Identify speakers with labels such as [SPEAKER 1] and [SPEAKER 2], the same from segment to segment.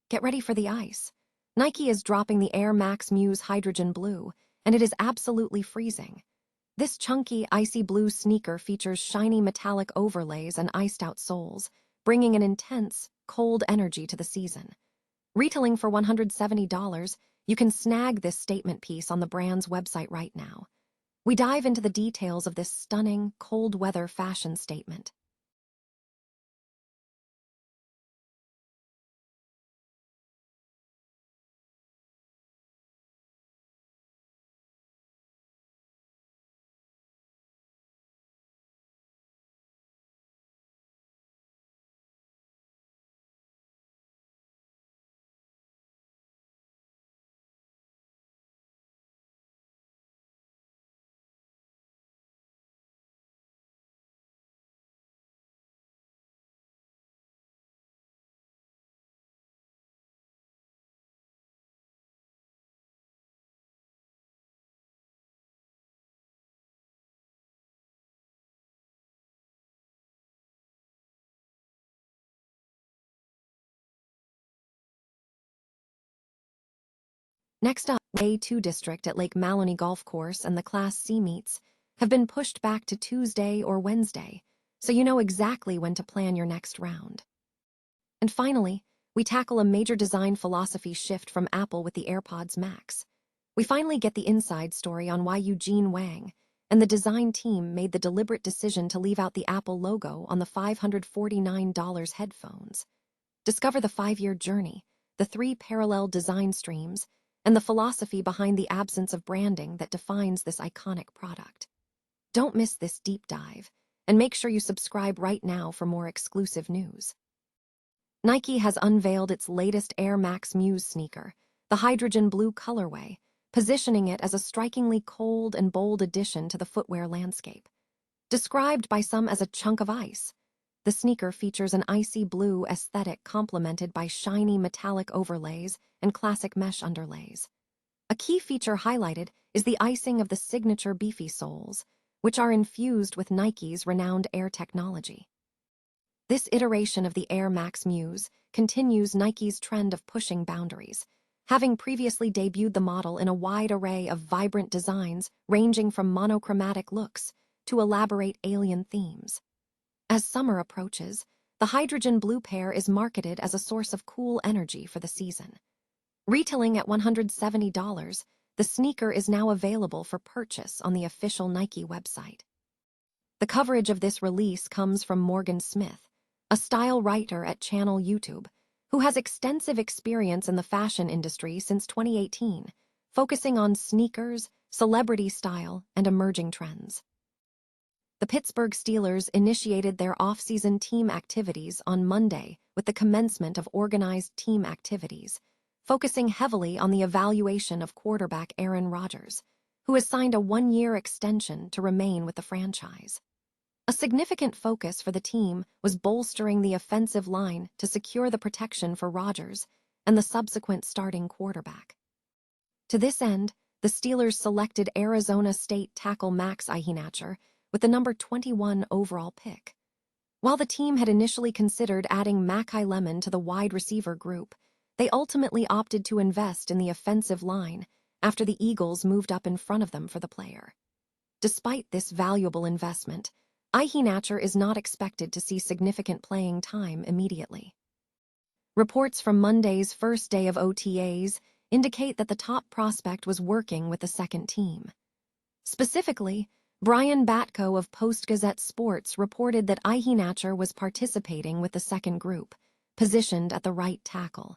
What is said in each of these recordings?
[SPEAKER 1] Get ready for the ice. Nike is dropping the Air Max Muse Hydrogen Blue, and it is absolutely freezing. This chunky, icy blue sneaker features shiny metallic overlays and iced-out soles, bringing an intense, cold energy to the season. Retailing for $170, you can snag this statement piece on the brand's website right now. We dive into the details of this stunning, cold-weather fashion statement. Next up, A2 District at Lake Maloney Golf Course and the Class C meets have been pushed back to Tuesday or Wednesday, so you know exactly when to plan your next round. And finally, we tackle a major design philosophy shift from Apple with the AirPods Max. We finally get the inside story on why Eugene Wang and the design team made the deliberate decision to leave out the Apple logo on the $549 headphones. Discover the 5-year journey, the 3 parallel design streams, and the philosophy behind the absence of branding that defines this iconic product. Don't miss this deep dive, and make sure you subscribe right now for more exclusive news. Nike has unveiled its latest Air Max Muse sneaker, the hydrogen blue colorway, positioning it as a strikingly cold and bold addition to the footwear landscape. Described by some as a chunk of ice, the sneaker features an icy blue aesthetic complemented by shiny metallic overlays and classic mesh underlays. A key feature highlighted is the icing of the signature beefy soles, which are infused with Nike's renowned Air technology. This iteration of the Air Max Muse continues Nike's trend of pushing boundaries, having previously debuted the model in a wide array of vibrant designs ranging from monochromatic looks to elaborate alien themes. As summer approaches, the hydrogen blue pair is marketed as a source of cool energy for the season. Retailing at $170, the sneaker is now available for purchase on the official Nike website. The coverage of this release comes from Morgan Smith, a style writer at Channel YouTube, who has extensive experience in the fashion industry since 2018, focusing on sneakers, celebrity style, and emerging trends. The Pittsburgh Steelers initiated their off-season team activities on Monday with the commencement of organized team activities, focusing heavily on the evaluation of quarterback Aaron Rodgers, who has signed a 1-year extension to remain with the franchise. A significant focus for the team was bolstering the offensive line to secure the protection for Rodgers and the subsequent starting quarterback. To this end, the Steelers selected Arizona State tackle Max Iheanachor with the number 21 overall pick. While the team had initially considered adding Mackay Lemon to the wide receiver group, they ultimately opted to invest in the offensive line after the Eagles moved up in front of them for the player. Despite this valuable investment, Iheanachor is not expected to see significant playing time immediately. Reports from Monday's first day of OTAs indicate that the top prospect was working with the second team. Specifically, Brian Batko of Post-Gazette Sports reported that Iheanachor was participating with the second group, positioned at the right tackle.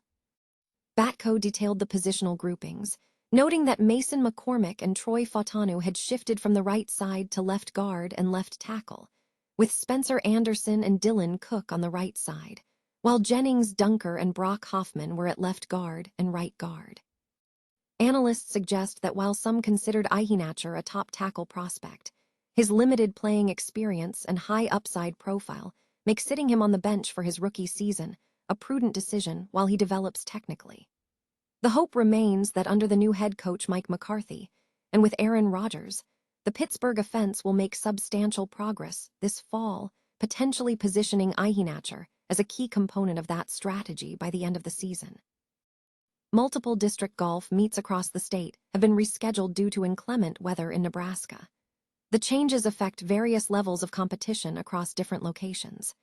[SPEAKER 1] Batko detailed the positional groupings, noting that Mason McCormick and Troy Fautanu had shifted from the right side to left guard and left tackle, with Spencer Anderson and Dylan Cook on the right side, while Jennings Dunker and Brock Hoffman were at left guard and right guard. Analysts suggest that while some considered Iheanachor a top tackle prospect, his limited playing experience and high upside profile make sitting him on the bench for his rookie season a prudent decision while he develops technically. The hope remains that under the new head coach Mike McCarthy, and with Aaron Rodgers, the Pittsburgh offense will make substantial progress this fall, potentially positioning Iheanachor as a key component of that strategy by the end of the season. multiple district golf meets across the state have been rescheduled due to inclement weather in Nebraska. The changes affect various levels of competition across different locations.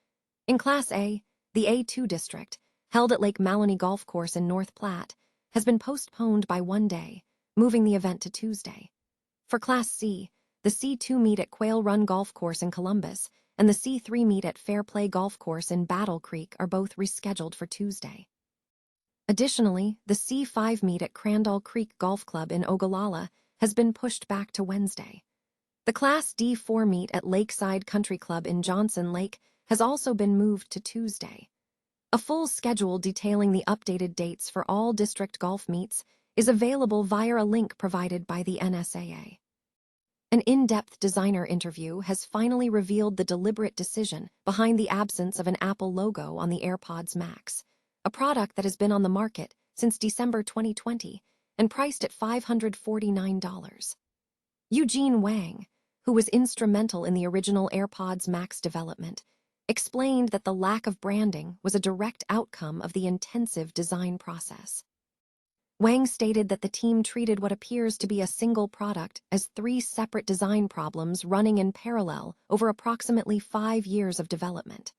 [SPEAKER 1] In Class A, the A2 district, held at Lake Maloney Golf Course in North Platte, has been postponed by 1 day, moving the event to Tuesday. For Class C, the C2 meet at Quail Run Golf Course in Columbus and the C3 meet at Fairplay Golf Course in Battle Creek are both rescheduled for Tuesday. Additionally, the C5 meet at Crandall Creek Golf Club in Ogallala has been pushed back to Wednesday. The Class D4 meet at Lakeside Country Club in Johnson Lake has also been moved to Tuesday. A full schedule detailing the updated dates for all district golf meets is available via a link provided by the NSAA. An in-depth designer interview has finally revealed the deliberate decision behind the absence of an Apple logo on the AirPods Max, a product that has been on the market since December 2020 and priced at $549. Eugene Wang, who was instrumental in the original AirPods Max development, explained that the lack of branding was a direct outcome of the intensive design process. Wang stated that the team treated what appears to be a single product as 3 separate design problems running in parallel over approximately 5 years of development.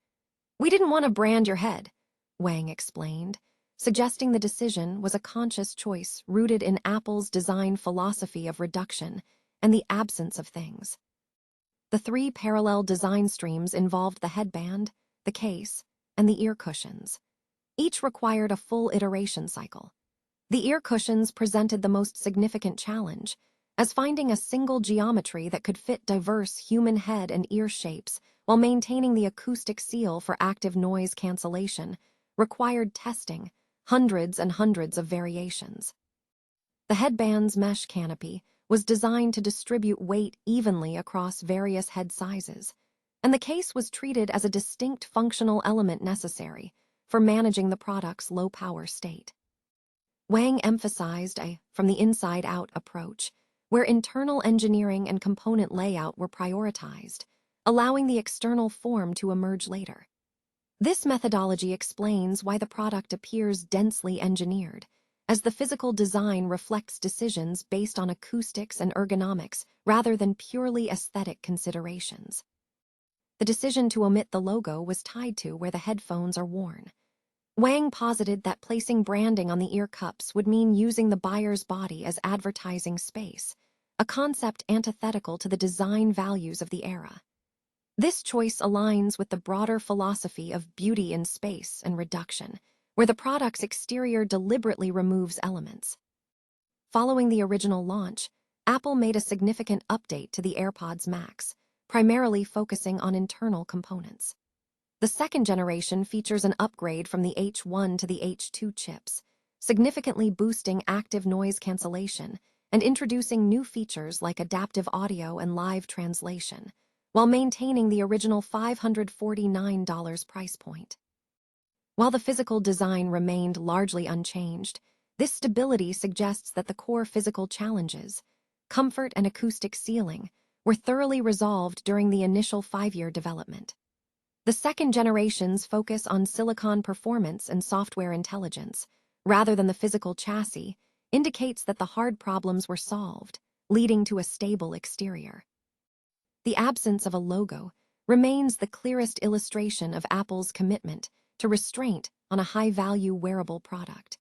[SPEAKER 1] "We didn't want to brand your head," Wang explained, suggesting the decision was a conscious choice rooted in Apple's design philosophy of reduction and the absence of things. The 3 parallel design streams involved the headband, the case, and the ear cushions. Each required a full iteration cycle. The ear cushions presented the most significant challenge, as finding a single geometry that could fit diverse human head and ear shapes while maintaining the acoustic seal for active noise cancellation required testing, hundreds and hundreds of variations. The headband's mesh canopy was designed to distribute weight evenly across various head sizes, and the case was treated as a distinct functional element necessary for managing the product's low-power state. Wang emphasized a from-the-inside-out approach, where internal engineering and component layout were prioritized, allowing the external form to emerge later. This methodology explains why the product appears densely engineered, as the physical design reflects decisions based on acoustics and ergonomics rather than purely aesthetic considerations. The decision to omit the logo was tied to where the headphones are worn. Wang posited that placing branding on the ear cups would mean using the buyer's body as advertising space, a concept antithetical to the design values of the era. This choice aligns with the broader philosophy of beauty in space and reduction, where the product's exterior deliberately removes elements. Following the original launch, Apple made a significant update to the AirPods Max, primarily focusing on internal components. The second generation features an upgrade from the H1 to the H2 chips, significantly boosting active noise cancellation and introducing new features like adaptive audio and live translation, while maintaining the original $549 price point. While the physical design remained largely unchanged, this stability suggests that the core physical challenges, comfort and acoustic sealing, were thoroughly resolved during the initial 5-year development. The second generation's focus on silicon performance and software intelligence, rather than the physical chassis, indicates that the hard problems were solved, leading to a stable exterior. The absence of a logo remains the clearest illustration of Apple's commitment to restraint on a high-value wearable product.